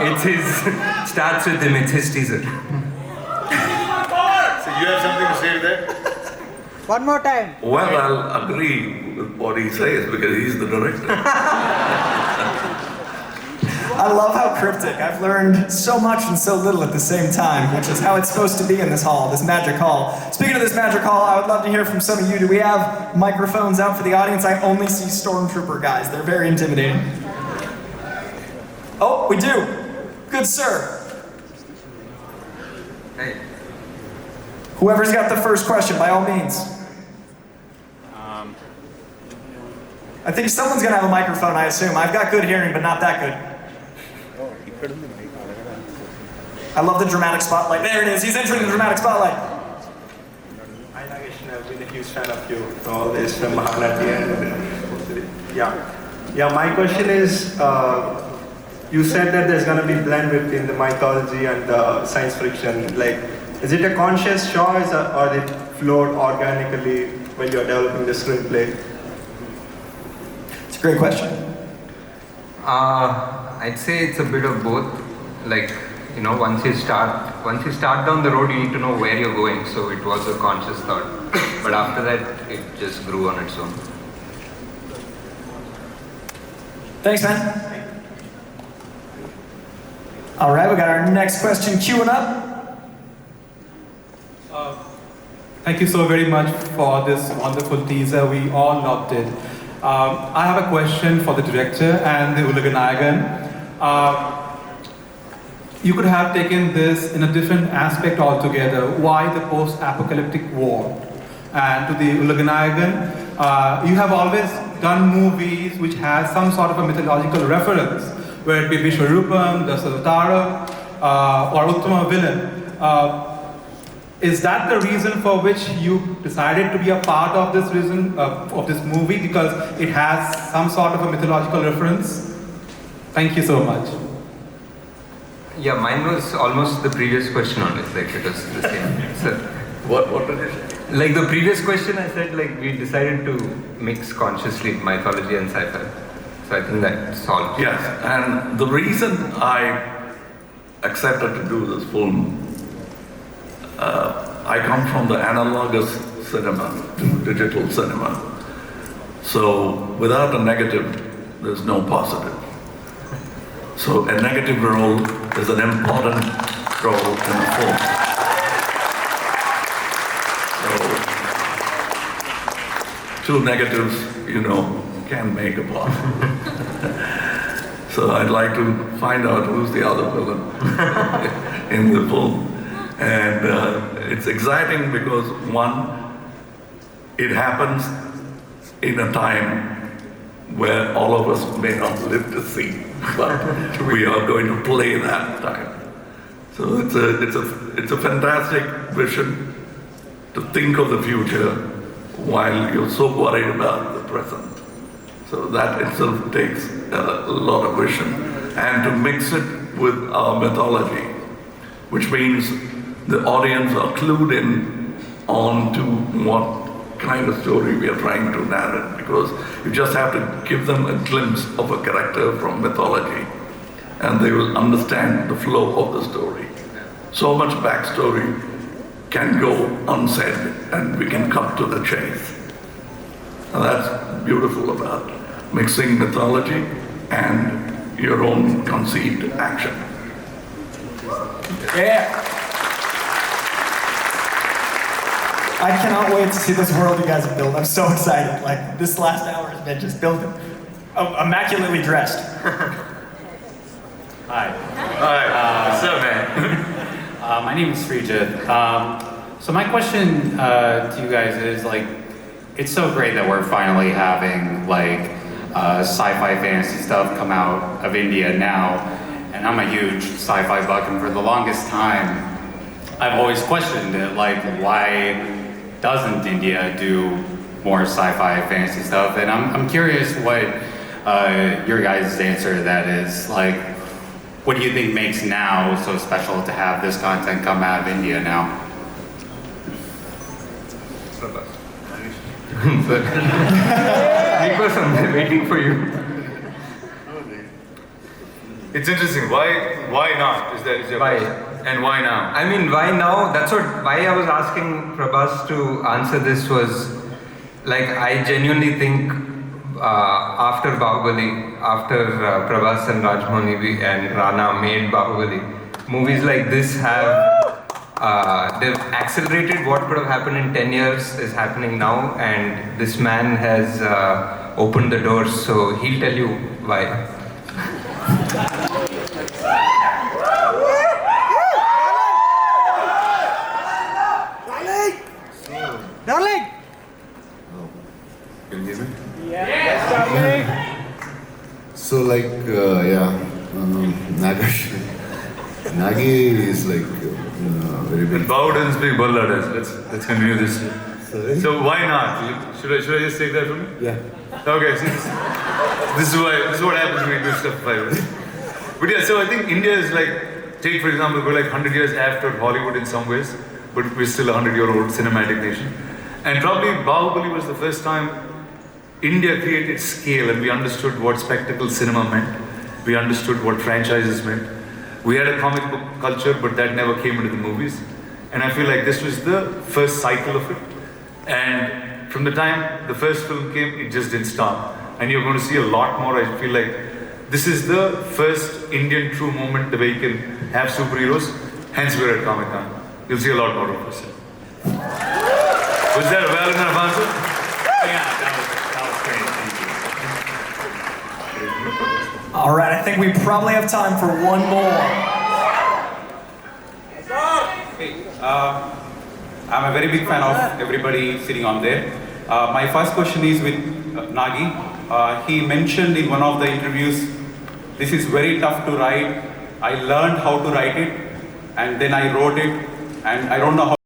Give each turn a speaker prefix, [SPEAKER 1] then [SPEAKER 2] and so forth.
[SPEAKER 1] It's his, starts with him, it's his teaser.
[SPEAKER 2] So you have something to say there?
[SPEAKER 3] One more time.
[SPEAKER 4] Well, I'll agree with what he says because he's the director.
[SPEAKER 5] I love how cryptic. I've learned so much and so little at the same time, which is how it's supposed to be in this hall, this magic hall. Speaking of this magic hall, I would love to hear from some of you. Do we have microphones out for the audience? I only see stormtrooper guys. They're very intimidating. Oh, we do. Good sir.
[SPEAKER 1] Hey.
[SPEAKER 5] Whoever's got the first question, by all means. I think someone's gonna have a microphone, I assume. I've got good hearing, but not that good. I love the dramatic spotlight. There it is. He's entering the dramatic spotlight.
[SPEAKER 6] Hi Nagesh, I've been a huge fan of you. Always from Mahanati and yeah. My question is, you said that there's going to be blend between the mythology and science fiction. Like, is it a conscious choice or it flowed organically when you're developing the screenplay?
[SPEAKER 5] It's a great question.
[SPEAKER 1] I'd say it's a bit of both. Like, you know, once you start down the road, you need to know where you're going. So it was a conscious thought, but after that, it just grew on its own.
[SPEAKER 5] Thanks, man. All right, we got our next question queuing up.
[SPEAKER 7] Thank you so very much for this wonderful teaser. We all loved it. I have a question for the director and the Ulaganayagan. You could have taken this in a different aspect altogether. Why the post-apocalyptic war? And to the Ulaganayagan, you have always done movies which has some sort of a mythological reference, where it be Vishwarupam, Dasavatara, or Uttama villain. Is that the reason for which you decided to be a part of this movie, because it has some sort of a mythological reference? Thank you so much.
[SPEAKER 1] Yeah, mine was almost the previous question on it. Like, it was the same. So,
[SPEAKER 4] What did you say?
[SPEAKER 1] like the previous question, I said like we decided to mix consciously mythology and sci-fi. So I think that solved.
[SPEAKER 4] Yes, and the reason I accepted to do this film, I come from the analogous cinema to digital cinema. So without a negative, there's no positive. So a negative role is an important role in the film. So two negatives, can make a positive. So I'd like to find out who's the other villain in the film. And it's exciting because, one, it happens in a time where all of us may not live to see, but we are going to play that time. So it's a fantastic vision to think of the future while you're so worried about the present. So that itself takes a lot of vision. And to mix it with our mythology, which means the audience are clued in on to what kind of story we are trying to narrate, because you just have to give them a glimpse of a character from mythology and they will understand the flow of the story. So much backstory can go unsaid and we can cut to the chase. And that's beautiful about mixing mythology and your own conceived action.
[SPEAKER 5] Yeah. I cannot wait to see this world you guys have built. I'm so excited. Like, this last hour has been just building. Immaculately dressed.
[SPEAKER 8] Hi.
[SPEAKER 2] Hi. What's up, man?
[SPEAKER 8] My name is Srijit. So my question to you guys is, like, it's so great that we're finally having, like, sci-fi fantasy stuff come out of India now. And I'm a huge sci-fi buck, and for the longest time, I've always questioned it, like, why doesn't India do more sci-fi fantasy stuff? And I'm curious what your guys' answer to that is. Like, what do you think makes now so special to have this content come out of India now?
[SPEAKER 1] Because I'm waiting for you.
[SPEAKER 2] It's interesting. Why not? Is your
[SPEAKER 1] Why?
[SPEAKER 2] question? And why now?
[SPEAKER 1] I mean, why now? Why I was asking Prabhas to answer this was, like, I genuinely think after Bahubali, after Prabhas and Rajmouli and Rana made Bahubali, movies like this they've accelerated what could have happened in 10 years is happening now, and this man has opened the doors, so he'll tell you why.
[SPEAKER 3] Darling!
[SPEAKER 9] Can you hear me? Yes, darling. So like, Nagi is like very big.
[SPEAKER 2] Bao doesn't speak Bangladesh. Let's continue this.
[SPEAKER 9] Sorry?
[SPEAKER 2] So why not? Should I just take that from you?
[SPEAKER 9] Yeah.
[SPEAKER 2] Okay, see, this is what happens when you do stuff 5 minutes. But yeah, so I think India is like, take for example, we're like 100 years after Hollywood in some ways, but we're still a 100-year-old cinematic nation. And probably Bahubali was the first time India created scale and we understood what spectacle cinema meant. We understood what franchises meant. We had a comic book culture, but that never came into the movies. And I feel like this was the first cycle of it. And from the time the first film came, it just didn't stop. And you're going to see a lot more. I feel like this is the first Indian true moment the way you can have superheroes. Hence we're at ComicCon. You'll see a lot more of us. Was that a valid enough answer?
[SPEAKER 8] Yeah, that was great. Thank you.
[SPEAKER 5] All right, I think we probably have time for one more.
[SPEAKER 7] Hey, I'm a very big fan of everybody sitting on there. My first question is with Nagi. He mentioned in one of the interviews, this is very tough to write. I learned how to write it, and then I wrote it, and I don't know how